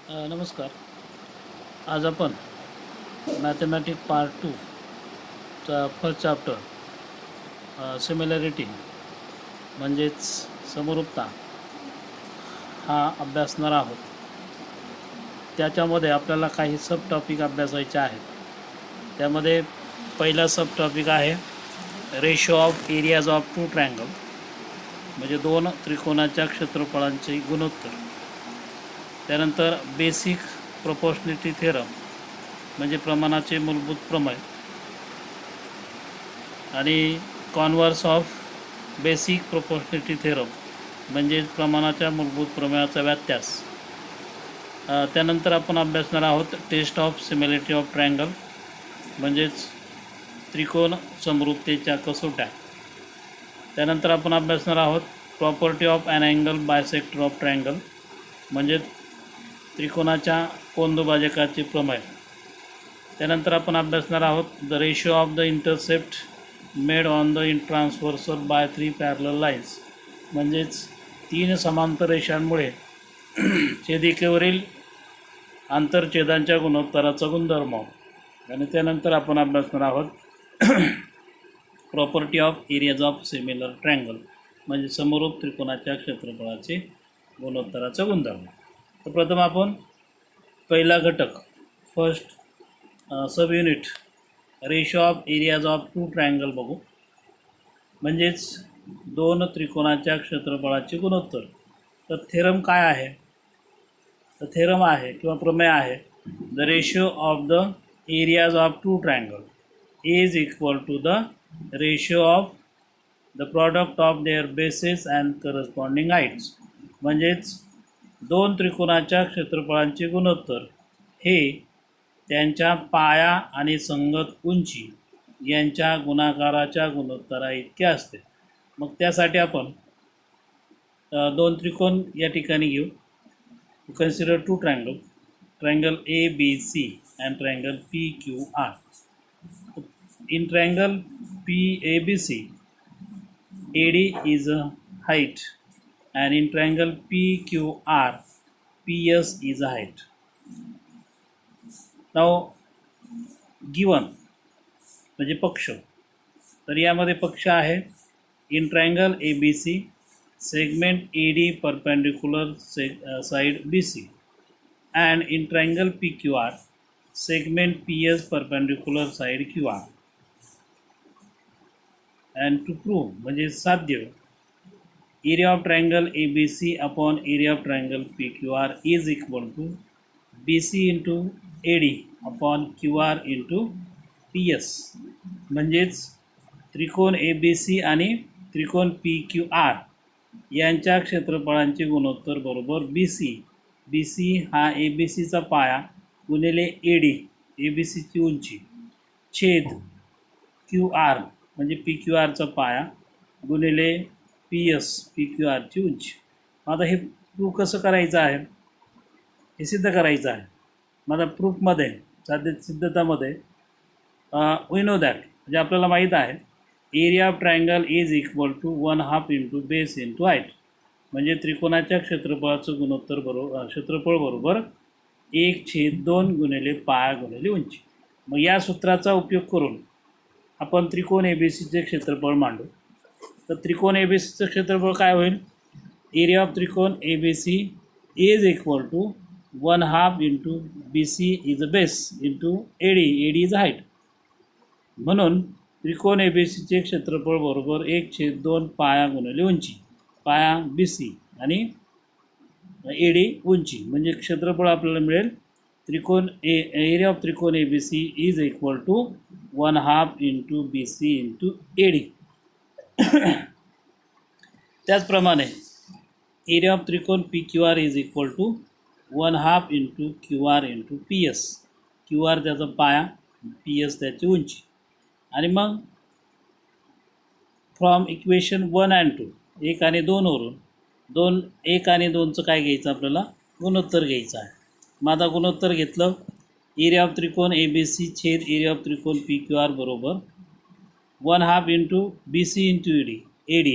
नमस्कार. आज आपण मॅथमॅटिक पार्ट 2 चा फर्स्ट चॅप्टर सिमिलॅरिटी म्हणजेच समरूपता हा अभ्यासणार आहोत. त्याच्यामध्ये आपल्याला काही सब टॉपिक अभ्यासायचे आहेत. त्यामध्ये पहिला सब टॉपिक आहे ratio of areas of two triangle, म्हणजे दोन त्रिकोणाच्या क्षेत्रफळांचे गुणोत्तर. त्यानंतर बेसिक प्रोपोर्शनिटी थेरम म्हणजे प्रमाणाचे मूलभूत प्रमेय, आणि converse of basic proportionality theorem म्हणजे प्रमाणाच्या मूलभूत प्रमेयाचा व्यत्यास. त्यानंतर आपण अभ्यासणार आहोत test of similarity of triangle म्हणजेच त्रिकोण समरूपतेच्या कसोट्या. त्यानंतर आपण अभ्यासणार आहोत property of an angle bisector of triangle म्हणजे त्रिकोणाच्या कोनदुभाजकाचे प्रमेय. त्यानंतर आपण अभ्यासणार आहोत the ratio of the intercept made on the transversal by 3 parallel lines म्हणजेच 3 समांतर रेषांमुळे छेदिकेवरील आंतरछेदांच्या गुणोत्तराचा गुणधर्म. आणि त्यानंतर आपण अभ्यासणार आहोत property of areas of similar triangle म्हणजे समरूप त्रिकोणाच्या क्षेत्रफळाचे गुणोत्तराचा गुणधर्म. तर प्रथम आपण पहिला घटक first sub unit ratio of areas of two triangle बघू, म्हणजेच दोन त्रिकोणाच्या क्षेत्रफळाचे गुणोत्तर. तर थेरम काय आहे? तर थेरम आहे किंवा प्रमेय आहे the ratio of the areas of two triangle is equal to the ratio of the product of their bases and corresponding heights. म्हणजेच दोन त्रिकोणाच्या क्षेत्रफळांचे गुणोत्तर हे त्यांच्या पाया आणि संगत उंची यांच्या गुणाकाराच्या गुणोत्तरा इतके असते. मग त्यासाठी आपण दोन त्रिकोण या ठिकाणी घेऊ. Consider two triangle A B C and triangle P Q R. In triangle P A B C AD is a height and in triangle PQR PS is a height. Now given म्हणजे पक्ष. तर यामध्ये पक्ष आहे in triangle ABC segment AD perpendicular side BC and in triangle PQR segment PS perpendicular side QR. and to prove म्हणजे साध्य area of triangle ABC upon area of triangle PQR is equal to BC into AD upon QR into PS. म्हणजेच त्रिकोण ABC आणि त्रिकोण PQR यांच्या क्षेत्रफळांचे गुणोत्तर बरोबर BC हा ABCचा पाया गुणिले AD ABCची उंची छेद QR म्हणजे PQRचा पाया गुणिले PS PQRची उंची. आता हे प्रूफ कसं करायचं आहे? हे सिद्ध करायचं आहे. माझा प्रूफमध्ये सिद्धतामध्ये वी नो दॅट म्हणजे आपल्याला माहीत आहे area of triangle is equal to 1/2 into base into height. म्हणजे त्रिकोणाच्या क्षेत्रफळाचं गुणोत्तर क्षेत्रफळ बरोबर 1/2 गुणिले पाया गुणिले उंची. मग या सूत्राचा उपयोग करून आपण त्रिकोण ABCचे क्षेत्रफळ मांडू. तर त्रिकोण ABCचं क्षेत्रफळ काय होईल? एरिया ऑफ त्रिकोण ABC is equal to 1/2 into BC is a base into AD is height. म्हणून त्रिकोण ABCचे क्षेत्रफळ बरोबर 1/2 पाया गुणिले उंची. पाया BC आणि AD उंची म्हणजे क्षेत्रफळ आपल्याला मिळेल त्रिकोण एरिया ऑफ त्रिकोण ABC is equal to 1/2 into BC into AD. त्याचप्रमाणे एरिया ऑफ त्रिकोण PQR is equal to 1/2 into QR into PS. QR त्याचा पाया, PS त्याची उंची. आणि मग फ्रॉम इक्वेशन 1 and 2 1 आणि 2 वरून 1 आणि 2चं काय घ्यायचं आपल्याला? गुणोत्तर घ्यायचं आहे. मग आता गुणोत्तर घेतलं एरिया ऑफ त्रिकोण ABC छेद एरिया ऑफ त्रिकोण PQR बरोबर 1/2 into BC into AD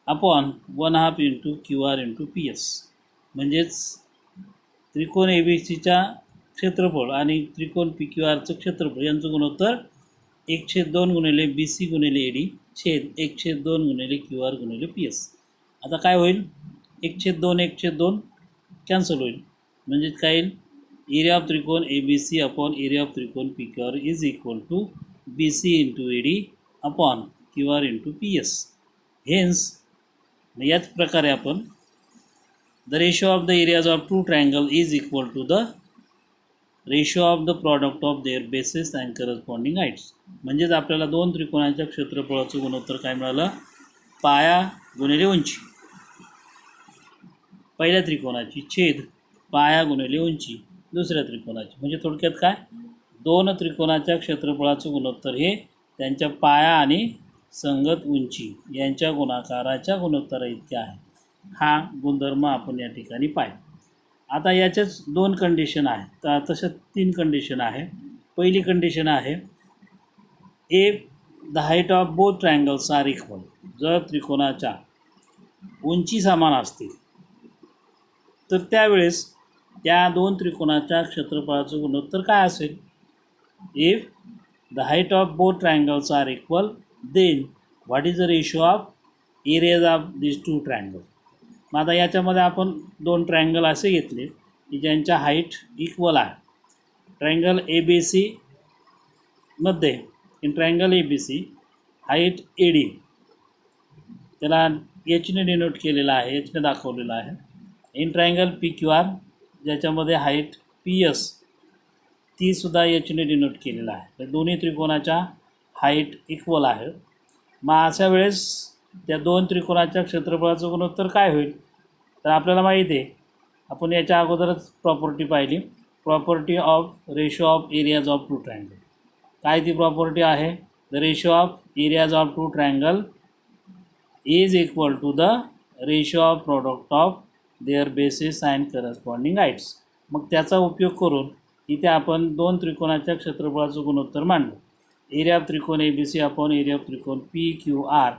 upon 1/2 into QR into PS. म्हणजेच त्रिकोण ए बी सीच्या क्षेत्रफळ आणि त्रिकोण पी क्यू आरचं क्षेत्रफळ यांचं गुणोत्तर 1/2 गुणिले बी सी गुणिले ए डी छेद 1/2 गुणिले क्यू आर गुणिले पी एस. आता काय होईल, 1/2 कॅन्सल होईल, म्हणजेच काय येईल, एरिया ऑफ त्रिकोण A B C upon area of त्रिकोण P Q R is equal to B C into A D upon Q R into P S. Hence याच प्रकारे आपण the ratio of the areas of two triangle is equal to the ratio of the product of their bases and corresponding heights. म्हणजेच आपल्याला दोन त्रिकोणाच्या क्षेत्रफळाचं गुणोत्तर काय मिळालं, पाया गुणिले उंची पहिल्या त्रिकोणाची छेद पाया गुणिले उंची दुसऱ्या त्रिकोणाची. म्हणजे थोडक्यात काय, दोन त्रिकोणाच्या क्षेत्रफळाचं गुणोत्तर हे त्यांच्या पाया आणि संगत उंची यांच्या गुणाकाराच्या गुणोत्तरा इतके आहे. हा गुणधर्म आपण या ठिकाणी पाहिला. आता याच्याच दोन कंडिशन आहेत, तर तशा 3 कंडिशन आहे. पहिली कंडिशन आहे, if the height of both triangles are equal. जर त्रिकोणाच्या उंची समान असतील तर त्यावेळेस त्या दोन त्रिकोणाच्या क्षेत्रफळाचं गुणोत्तर काय असेल. If the height of both triangles are equal then what is the ratio of areas of this two triangle. मग आता याच्यामध्ये आपण 2 ट्रायंगल असे घेतले की ज्यांच्या हाईट इक्वल आहे. ट्रायंगल ए बी सी मध्ये in triangle A B C height A D त्याला एचने डिनोट केलेला आहे, एचने दाखवलेला आहे. In triangle P Q R ज्याच्यामध्ये हाईट पी एस तीसुद्धा एचने डिनोट केलेला आहे. तर दोन्ही त्रिकोणाच्या हाईट इक्वल आहे. मग अशा वेळेस त्या दोन त्रिकोणाच्या क्षेत्रफळाचं गुणोत्तर काय होईल, तर आपल्याला माहिती आहे, आपण याच्या अगोदरच प्रॉपर्टी पाहिली, property of ratio of areas of two triangle. काय ती प्रॉपर्टी आहे, the ratio of areas of two triangle is equal to the ratio of product of their bases and corresponding heights. मग त्याचा उपयोग करून इथे आपण दोन त्रिकोणाच्या क्षेत्रफळाचं गुणोत्तर मांडलं. एरिया ऑफ त्रिकोण A B C upon area of त्रिकोण P Q R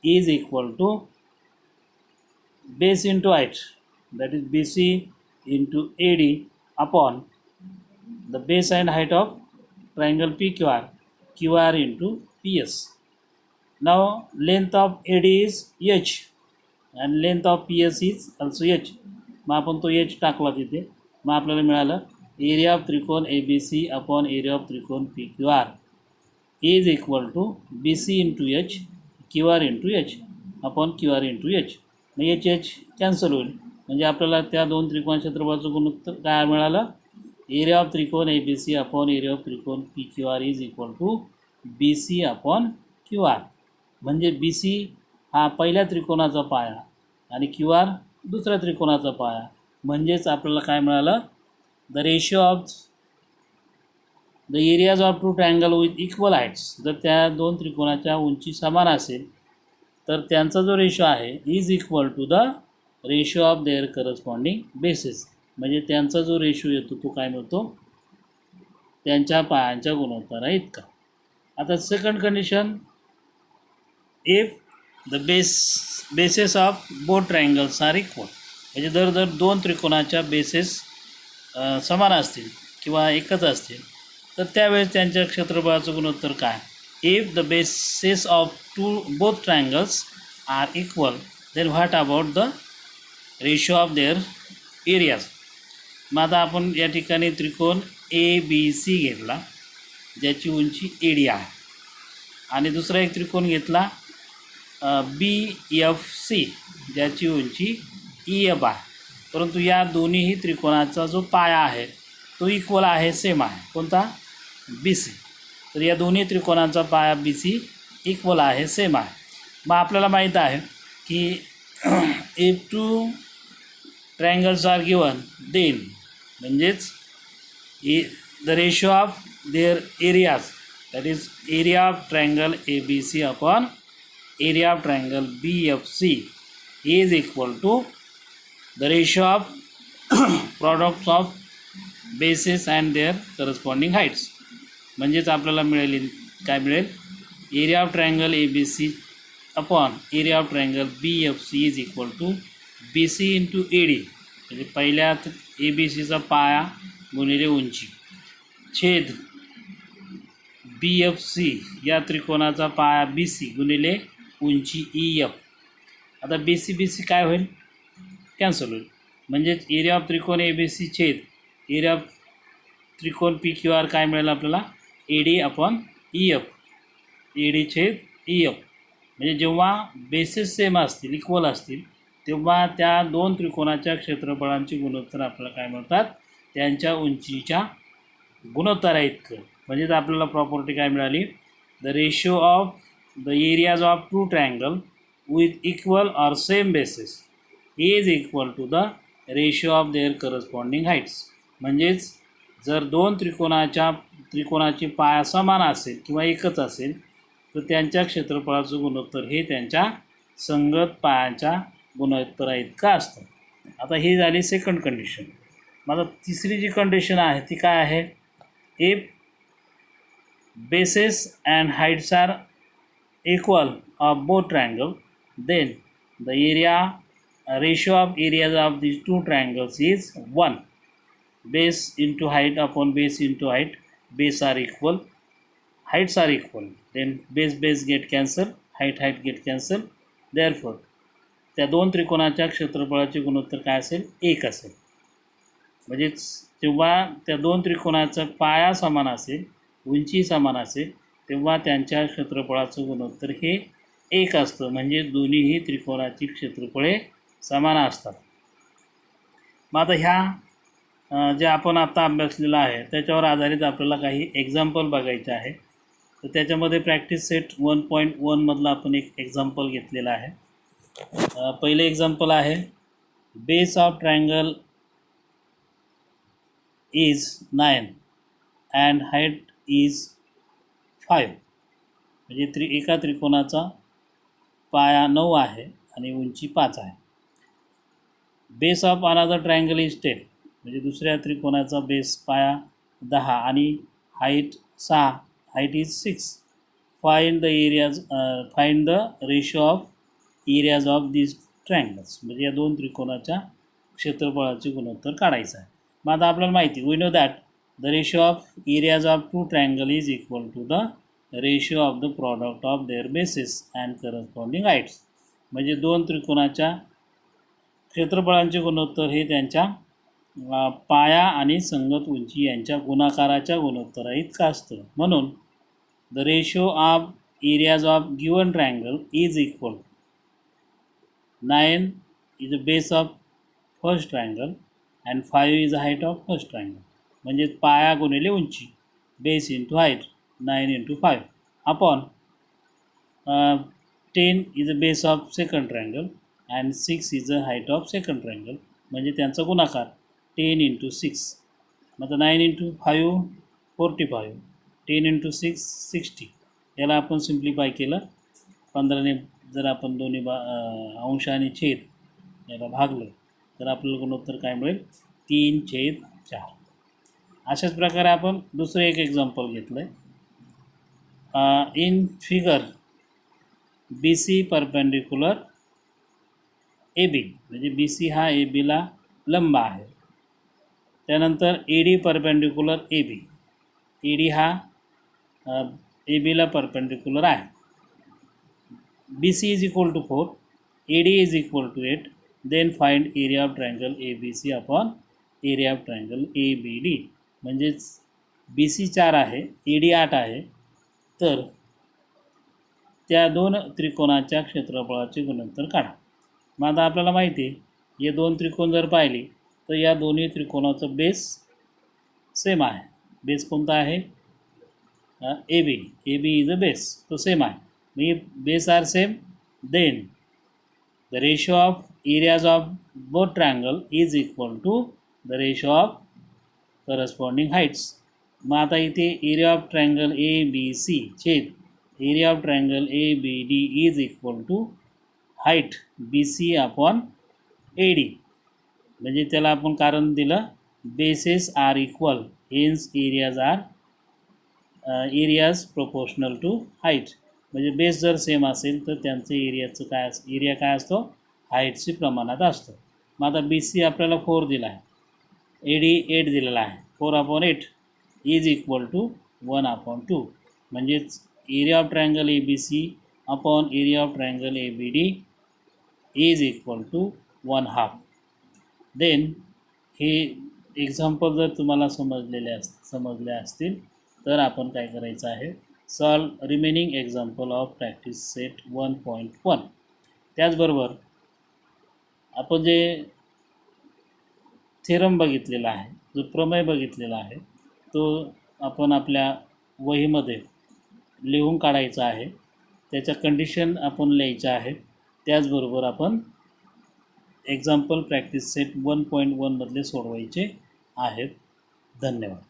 is equal to base into height, that is BC into AD upon the base and height of triangle PQR, QR into PS. Now length of AD is H and length of PS is also H. मग आपण तो H टाकला तिथे, मग आपल्याला मिळालं area of त्रिकोण A B C upon area of त्रिकोण P Q R is equal to B C into H Q R into H upon Q R into H. मग एच एच कॅन्सल होईल, म्हणजे आपल्याला त्या दोन त्रिकोण क्षेत्रफळाचं गुणोत्तर काय मिळालं, एरिया ऑफ त्रिकोण A B C upon area of त्रिकोण P Q R is equal to B C upon Q R. म्हणजे बी सी हा पहिल्या त्रिकोणाचा पाया आणि क्यू आर दुसऱ्या त्रिकोणाचा पाया. म्हणजेच आपल्याला काय मिळालं, the ratio of the areas of two triangle with equal heights. जर त्या दोन त्रिकोणाच्या उंची समान असेल तर त्यांचा जो रेशो आहे is equal to the ratio of their corresponding bases. म्हणजे त्यांचा जो रेशो येतो तो काय मिळतो, त्यांच्या पायांच्या गुणोत्तरा इतका. आता second condition, if the bases of both triangles are equal. म्हणजे जर दोन त्रिकोणाच्या बेसेस समान असतील किंवा एकच असतील तर त्यावेळेस त्यांच्या क्षेत्रफळाचं गुणोत्तर काय. If the bases of both triangles are equal then what about the ratio of their areas. मग आता आपण या ठिकाणी त्रिकोण ए बी सी घेतला ज्याची उंची ए डी आहे, आणि दुसरा एक त्रिकोण घेतला बी एफ सी ज्याची उंची ई एफ आहे. परंतु या दोन्हीही त्रिकोणाचा जो पाया आहे तो इक्वल आहे, सेम आहे. कोणता, बी सी. तर या दोन्ही त्रिकोणाचा पाया बी सी इक्वल आहे, सेम आहे. मग आपल्याला माहीत आहे की if two triangles are given then, म्हणजेच the ratio of their areas, that is area of triangle A B C upon area of triangle B F C is equal to the ratio of products of bases and their corresponding heights. म्हणजेच आपल्याला मिळेल काय मिळेल, area of triangle A B C upon area of triangle B F C is equal to B C into A D म्हणजे पहिल्यात ABCचा पाया गुणिले उंची छेद BFC या त्रिकोणाचा पाया BC गुणिले उंची EF. आता BC काय होईल? कॅन्सल होईल. म्हणजेच एरिया ऑफ त्रिकोण ABC छेद एरिया ऑफ त्रिकोण PQR काय मिळेल आपल्याला? AD upon EF. AD छेद EF. म्हणजे जेव्हा बेसिस सेम असतील, इक्वल असतील, तेव्हा त्या दोन त्रिकोणाच्या क्षेत्रफळांची गुणोत्तर आपल्याला काय म्हणतात? त्यांच्या उंचीच्या गुणोत्तराइतकं. म्हणजेच आपल्याला प्रॉपर्टी काय मिळाली? The ratio of the areas of two triangle with equal or same bases is equal to the ratio of their corresponding heights. म्हणजेच जर दोन त्रिकोणाची पाया समान असेल किंवा एकच असेल तर त्यांच्या क्षेत्रफळाचं गुणोत्तर हे त्यांच्या संगत पायांच्या गुणोत्तराइतकं असतं. आता ही झाली सेकंड कंडिशन. मग आता तिसरी जी कंडिशन आहे ती काय आहे? If bases and heights are equal of both triangle, then the ratio of areas of these two triangles is 1. Base into height upon base into height. Base are equal, heights are equal. Then base get cancel, height get cancel. Therefore त्या दोन त्रिकोणाच्या क्षेत्रफळाचे गुणोत्तर काय असेल? 1 असेल. म्हणजेच जेव्हा त्या दोन त्रिकोणाचा पाया समान असेल, उंची समान असेल, तेव्हा त्यांच्या क्षेत्रफळाचं गुणोत्तर हे 1 असतं. म्हणजे दोन्हीही त्रिकोणाची क्षेत्रफळे समान असतात. मग आता ह्या जे आपण आत्ता अभ्यासलेलं आहे त्याच्यावर आधारित आपल्याला काही एक्झाम्पल बघायचे आहे. तर त्याच्यामध्ये प्रॅक्टिस सेट 1.1 मधलं आपण एक एक्झाम्पल घेतलेलं आहे. पहिले एक्झाम्पल आहे base of triangle is 9 and height is 5. म्हणजे एका त्रिकोणाचा पाया 9 आहे आणि उंची 5 आहे. Base of another triangle is 10. म्हणजे दुसऱ्या त्रिकोणाचा बेस पाया 10 आणि height 6. Height is 6. Find the ratio of areas of this triangles. म्हणजे या दोन त्रिकोणाच्या क्षेत्रफळाचे गुणोत्तर काढायचं आहे. मग आता आपल्याला माहिती, we know that the ratio of areas of two triangle is equal to the ratio of the product of their bases and corresponding heights. म्हणजे दोन त्रिकोणाच्या क्षेत्रफळांचे गुणोत्तर हे त्यांच्या पाया आणि संगत उंची यांच्या गुणाकाराच्या गुणोत्तराइतकं असतं. म्हणून the ratio of areas of given triangle is equal to 9 is the base of first triangle and 5 is the height of first triangle. म्हणजे पाया गुणिले उंची, base into height 9 into 5 upon 10 is a base of second triangle and 6 is a height of second triangle. म्हणजे त्यांचा गुणाकार 10 into 6. मग 9 into 5 45, 10 into 6 60. याला आपण सिम्प्लिफाय केलं 15ने जर आपण दोन्ही अंश आणि छेद याला भागलं तर आपल्याला गुणोत्तर काय मिळेल? 3/4. अशाच प्रकारे आपण दुसरं एक एक्झाम्पल घेतलं आहे. In figure BC perpendicular AB. म्हणजे BC हा ABला लंब आहे. त्यानंतर AD परपेंडिक्युलर AB. AD हा ABला परपेंडिक्युलर आहे. BC is equal to 4, AD is equal to 8. Then find area of triangle ABC upon area of triangle ABD. म्हणजेच BC 4 आहे, AD 8 आहे. तर त्या दोन त्रिकोणाच्या क्षेत्रफळाचे गुणोत्तर काढा. मग आता आपल्याला माहिती आहे हे दोन त्रिकोण जर पाहिले तर या दोन्ही त्रिकोणाचं बेस सेम आहे. बेस कोणता आहे? AB. AB is a base, तो सेम आहे. म्हणजे base are same. Then the ratio of areas of both triangle is equal to the ratio of corresponding heights. मग आता इथे एरिया ऑफ ट्रायंगल ABC छेद area of triangle ABD is equal to height BC upon AD. म्हणजे त्याला आपण कारण दिलं bases are equal, hence areas proportional to height. म्हणजे बेस जर सेम असेल तर त्यांचं एरिया काय असतो? हाईटशी प्रमाणात असतो. मग आता बी सी आपल्याला 4 दिला आहे, ए डी 8 दिलेला आहे. 4/8 इज इक्वल टू 1/2. म्हणजेच area of triangle A B C upon area of triangle A B D is equal to 1/2. Then हे एक्झाम्पल जर तुम्हाला समजले असतील तर आपण काय करायचं आहे, solve remaining example of practice set 1.1. त्याचबरोबर आपण जे थेरम बघितलेला आहे, जो प्रमेय बघितलेला आहे, तो आपण आपल्या वहीमध्ये लिहून काढायचा आहे. त्याच्या कंडिशन आपण लिहायच्या आहेत. त्याचबरोबर आपण एक्झाम्पल प्रॅक्टिस सेट 1.1 मधले सोडवायचे आहेत. धन्यवाद.